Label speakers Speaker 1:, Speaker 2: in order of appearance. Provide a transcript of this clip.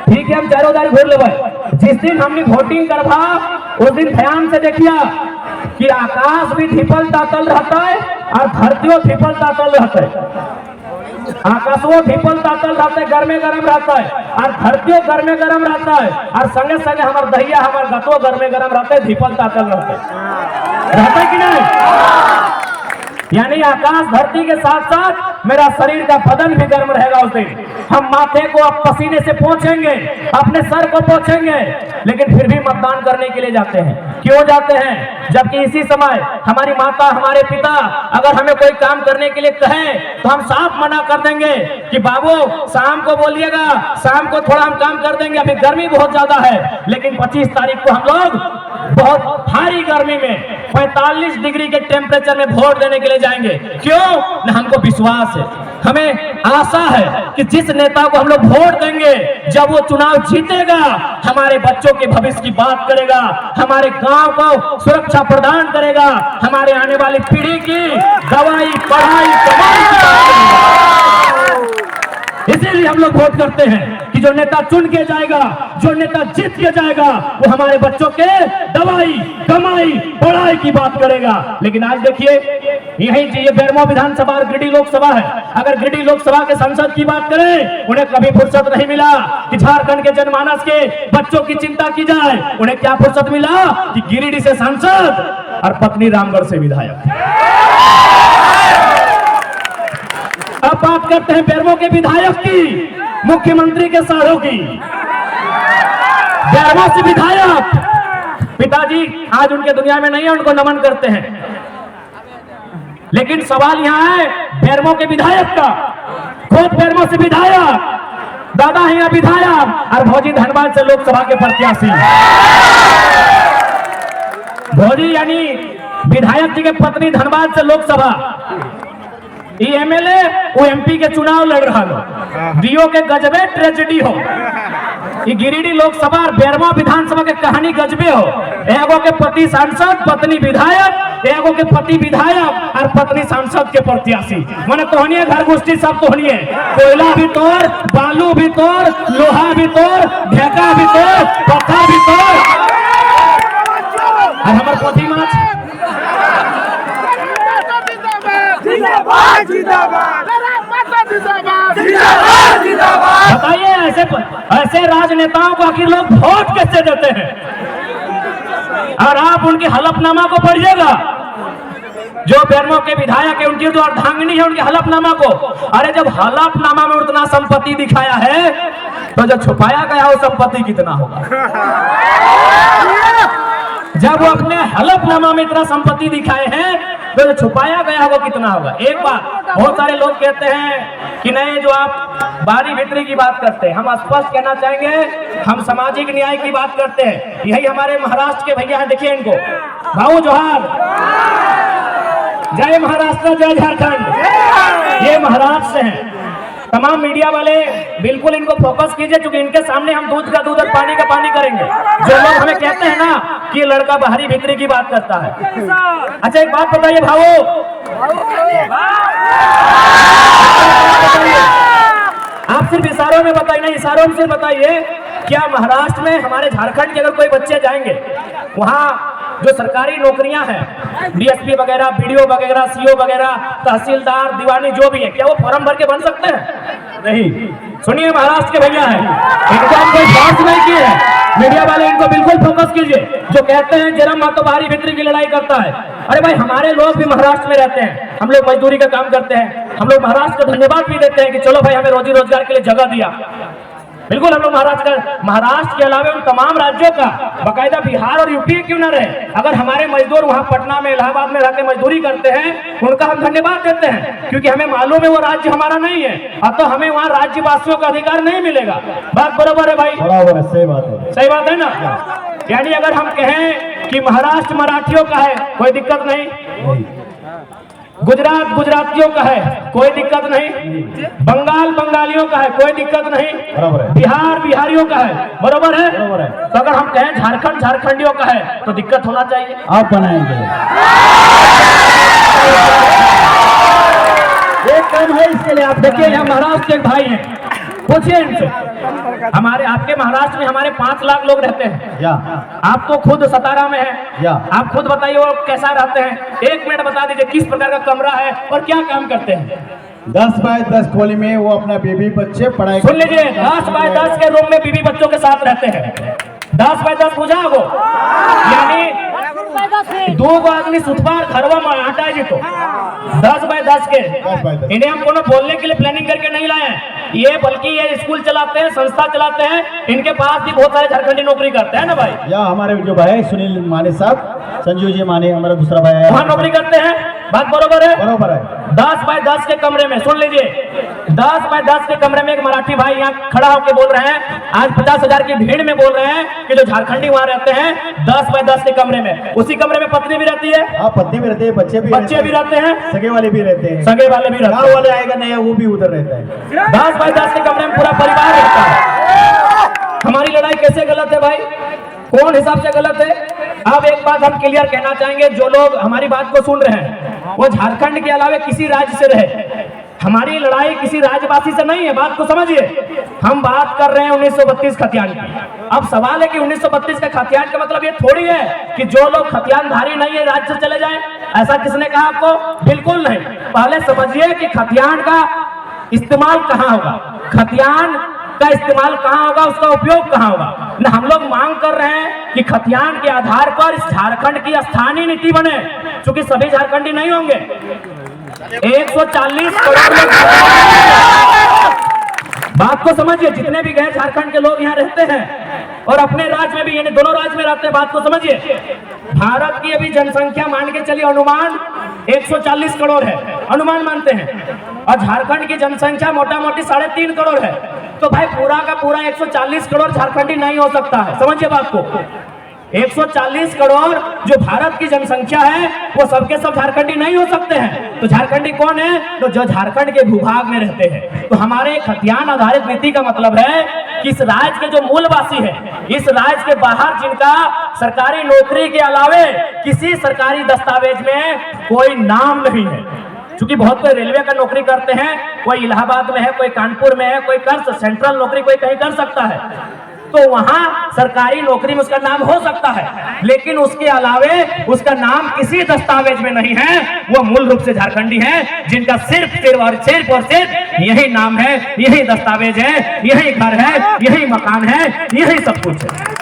Speaker 1: ठीक है हम चारों दारी घूर लेबै। जिस दिन हमने वोटिंग करवा उस दिन ध्यान से देखिया कि आकाश भी धिपल तातल रहता है और धरतियों धिपल तातल रहता है। आकाशों धिपल तातल रहता है, गर्मे गरम रहता है, और धरतियों गर्मे गरम रहता है, और संगे संगे हमार दहिया हमार गतो गर्मे गरम रहता है, धिपल तातल रहता है कि नहीं? यानी आकाश धरती के साथ साथ मेरा शरीर का बदन भी गर्म रहेगा उस दिन। हम माथे को अब पसीने से पोंछेंगे, अपने सर को पोंछेंगे, लेकिन फिर भी मतदान करने के लिए जाते हैं। क्यों जाते हैं? जबकि इसी समय हमारी माता हमारे पिता अगर हमें कोई काम करने के लिए कहें तो हम साफ मना कर देंगे कि बाबू शाम को बोलिएगा, शाम को थोड़ा हम काम कर देंगे, अभी गर्मी बहुत ज्यादा है। लेकिन 25 तारीख को हम लोग बहुत भारी गर्मी में 45 डिग्री के टेम्परेचर में वोट देने के लिए जाएंगे। क्यों? न हमको विश्वास है, हमें आशा है कि जिस नेता को हम लोग वोट देंगे जब वो चुनाव जीतेगा हमारे बच्चों के भविष्य की बात करेगा, हमारे गांव को सुरक्षा प्रदान करेगा, हमारे आने वाली पीढ़ी की दवाई पढ़ाई कमाई की बात करेगा। इसीलिए हम लोग वोट करते हैं कि जो नेता चुन के जाएगा, जो नेता जीत के जाएगा, वो हमारे बच्चों के दवाई कमाई पढ़ाई की बात करेगा। लेकिन आज देखिए यही ये बेरमो विधानसभा और गिरिडीह लोकसभा है। अगर गिरिडीह लोकसभा के सांसद की बात करें, उन्हें कभी फुर्सत नहीं मिला कि झारखंड के जनमानस के बच्चों की चिंता की जाए। उन्हें क्या फुर्सत मिला कि गिरिडीह से सांसद और पत्नी रामगढ़ से विधायक। अब बात करते हैं बेरमो के विधायक की, मुख्यमंत्री के सारों की। बेरमो से विधायक पिताजी आज उनके दुनिया में नहीं है, उनको नमन करते हैं। लेकिन सवाल यहां है बेरमो के विधायक का, खुद बेरमो से विधायक, दादा है यहाँ विधायक, और भौजी धनबाद से लोकसभा के प्रत्याशी। भौजी यानी विधायक जी के पत्नी धनबाद से लोकसभा, एमएलए वो एमपी के चुनाव लड़ रहा हो, डीओ के गजबे ट्रेजेडी हो। गिरिडीह लोकसभा और बेरमो विधानसभा के कहानी गजबे हो। एगो के पति सांसद पत्नी विधायक, एगो के पति विधायक और पत्नी सांसद के प्रत्याशी। माने तोहनिए घर गोष्ठी सब तोहनिए, कोयला भी तोड़, बालू भी तोड़, लोहा भी तोड़, ढेका भी तोड़, पत्थर भी तोड़, और हमारे पोथी माछ बताइए ऐसे राजनेताओं को आखिर लोग वोट कैसे देते हैं? और आप उनकी हलफनामा को पढ़िएगा, जो बेरमो के विधायक है उनकी जो अर्धांगिनी है उनके हलफनामा को। अरे जब हलफनामा में उतना संपत्ति दिखाया है तो जो छुपाया गया वो संपत्ति कितना होगा? जब वो अपने हलफनामा में इतना संपत्ति दिखाए हैं तो जो छुपाया गया वो कितना होगा? एक बात बहुत सारे लोग कहते हैं कि नहीं, जो आप बारी भीतरी की बात करते हैं, हम स्पष्ट कहना चाहेंगे हम सामाजिक न्याय की बात करते हैं। यही हमारे महाराष्ट्र के भैया हैं, देखिए इनको, भाऊ जोहार, जय महाराष्ट्र जय झारखंड। ये महाराष्ट्र से हैं। तमाम मीडिया वाले बिल्कुल इनको फोकस कीजिए, क्योंकि इनके सामने हम दूध का दूध और पानी का पानी करेंगे। जो लोग हमें कहते हैं ना कि लड़का बाहरी भीतरी की बात करता है। अच्छा एक बात बताइए भाऊ, आप सिर्फ इशारों में बताइए, नहीं इशारों से बताइए, क्या महाराष्ट्र में हमारे झारखंड के अगर कोई बच्चे जाएंगे वहाँ जो सरकारी नौकरियां हैं, डीएसपी वगैरह, बीडीओ वगैरह, सीओ वगैरह, तहसीलदार, दीवानी जो भी है, क्या वो फॉर्म भर के बन सकते हैं? नहीं। सुनिए महाराष्ट्र के भैया हैं, इनको हम कोई बात नहीं की है, मीडिया वाले इनको बिल्कुल फोकस कीजिए। जो कहते हैं जरम मातो बाहरी भीतरी की लड़ाई करता है, अरे भाई हमारे लोग भी महाराष्ट्र में रहते हैं, हम लोग मजदूरी का काम करते हैं, हम लोग महाराष्ट्र को धन्यवाद भी देते हैं कि चलो भाई हमें रोजी रोजगार के लिए जगह दिया। बिल्कुल हम लोग महाराष्ट्र के अलावा उन तमाम राज्यों का, बाकायदा बिहार और यूपी क्यों ना रहे, अगर हमारे मजदूर वहां पटना में इलाहाबाद में रहकर मजदूरी करते हैं उनका हम धन्यवाद देते हैं, क्योंकि हमें मालूम है वो राज्य हमारा नहीं है, अब तो हमें वहाँ राज्यवासियों का अधिकार नहीं मिलेगा। बात बराबर है भाई? बराबर है, सही बात है, सही बात है ना। यानी अगर हम कहें कि महाराष्ट्र मराठियों का है कोई दिक्कत नहीं, गुजरात गुजरातियों का है कोई दिक्कत नहीं, बंगाल बंगालियों का है कोई दिक्कत नहीं, बिहार बिहारियों का है, बराबर है? तो अगर हम कहें झारखंड झारखंडियों का है तो दिक्कत होना चाहिए।
Speaker 2: आप बनाएंगे
Speaker 1: एक काम है इसके लिए, आप देखिए यहाँ महाराष्ट्र के भाई हैं, पूछिए इनसे, हमारे आपके महाराष्ट्र में हमारे 5 लाख लोग रहते हैं।
Speaker 2: या
Speaker 1: आप तो खुद सतारा में है,
Speaker 2: या
Speaker 1: आप खुद बताइए वो कैसा रहते हैं। 1 मिनट बता दीजिए किस प्रकार का कमरा है और क्या काम करते हैं।
Speaker 2: 10 बाय 10 खोली में वो अपना बीबी बच्चे पढ़ाई।
Speaker 1: सुन लीजिए, 10 बाय 10 के रूम में बीबी बच्चों के साथ रहते हैं। 10 बाय 10 बुझा वो, यानी 2 आदमी सुथवार घरवा में आटा है जी। तो 10 बाय 10 के
Speaker 2: 10 बाय 10
Speaker 1: इन्हें हम कोनो बोलने के लिए प्लानिंग करके नहीं लाए हैं। ये बल्कि ये स्कूल चलाते हैं, संस्था चलाते हैं। इनके पास भी बहुत सारे झारखंडी नौकरी करते हैं ना भाई।
Speaker 2: या हमारे जो भाई सुनील माने साहब, संजीव जी माने हमारा दूसरा भाई है,
Speaker 1: वहाँ नौकरी करते हैं। बात बरोबर है?
Speaker 2: बरोबर है।
Speaker 1: 10 बाय 10 के कमरे में सुन लीजिए, 10 बाय 10 के कमरे में एक मराठी भाई यहाँ खड़ा होकर बोल रहे हैं, आज 50,000 की भीड़ में बोल रहे हैं कि जो झारखंडी वहाँ रहते हैं 10 बाय 10 के कमरे में। उसी कमरे में पत्नी भी रहती है,
Speaker 2: हाँ पत्नी भी रहते हैं, बच्चे भी
Speaker 1: रहते हैं,
Speaker 2: सगे वाले भी रहते हैं,
Speaker 1: सगे वाले भी रहते
Speaker 2: गाँव
Speaker 1: हैं।
Speaker 2: वाले आएगा नहीं वो भी उधर रहता है।
Speaker 1: 10 बाय 10 के कमरे में पूरा परिवार रहता है। हमारी लड़ाई कैसे गलत है भाई, कौन हिसाब से गलत है? अब एक बात हम क्लियर कहना चाहेंगे, जो लोग हमारी बात को सुन रहे हैं वो झारखंड के अलावा किसी राज्य से रहे। हमारी लड़ाई किसी राज्यवासी से नहीं है, बात को समझिए। हम बात कर रहे हैं 1932 खतियान की। अब सवाल है कि 1932 का खतियान का मतलब ये थोड़ी है कि जो लोग खतियानधारी नहीं है राज्य से चले जाएं। ऐसा किसने कहा आपको? बिल्कुल नहीं। पहले समझिए कि खतियान का इस्तेमाल कहाँ होगा, खतियान का इस्तेमाल कहाँ होगा, उसका उपयोग कहाँ होगा। न हम लोग मांग कर रहे हैं कि खतियान के आधार पर इस झारखंड की स्थानीय नीति बने, क्योंकि सभी झारखंडी नहीं होंगे। 140 करोड़ लोग, बात को समझिए, जितने भी गए झारखंड के लोग यहाँ रहते हैं और अपने राज्य में भी, यानी दोनों राज्य में रहते हैं। बात को समझिए, भारत की अभी जनसंख्या मान के चलिए अनुमान 140 करोड़ है, अनुमान मानते हैं, और झारखंड की जनसंख्या मोटा मोटी 3.5 करोड़ है। तो भाई पूरा का पूरा 140 करोड़ झारखंडी नहीं हो सकता है, समझिए बात को। 140 करोड़ जो भारत की जनसंख्या है वो सबके सब झारखंडी नहीं हो सकते हैं। तो झारखंडी कौन है? तो जो झारखंड के भूभाग में रहते हैं। तो हमारे खतियान आधारित नीति का मतलब है कि इस राज्य के जो मूलवासी है, इस राज्य के बाहर जिनका सरकारी नौकरी के अलावे किसी सरकारी दस्तावेज में कोई नाम नहीं है, क्योंकि बहुत कोई रेलवे का नौकरी करते हैं, कोई इलाहाबाद में है, कोई कानपुर में है, कोई कर सेंट्रल नौकरी कोई कहीं कर सकता है, तो वहां सरकारी नौकरी में उसका नाम हो सकता है, लेकिन उसके अलावे उसका नाम किसी दस्तावेज में नहीं है। वो मूल रूप से झारखंडी है, जिनका सिर्फ और सिर्फ यही नाम है, यही दस्तावेज है, यही घर है, यही मकान है, यही सब कुछ है।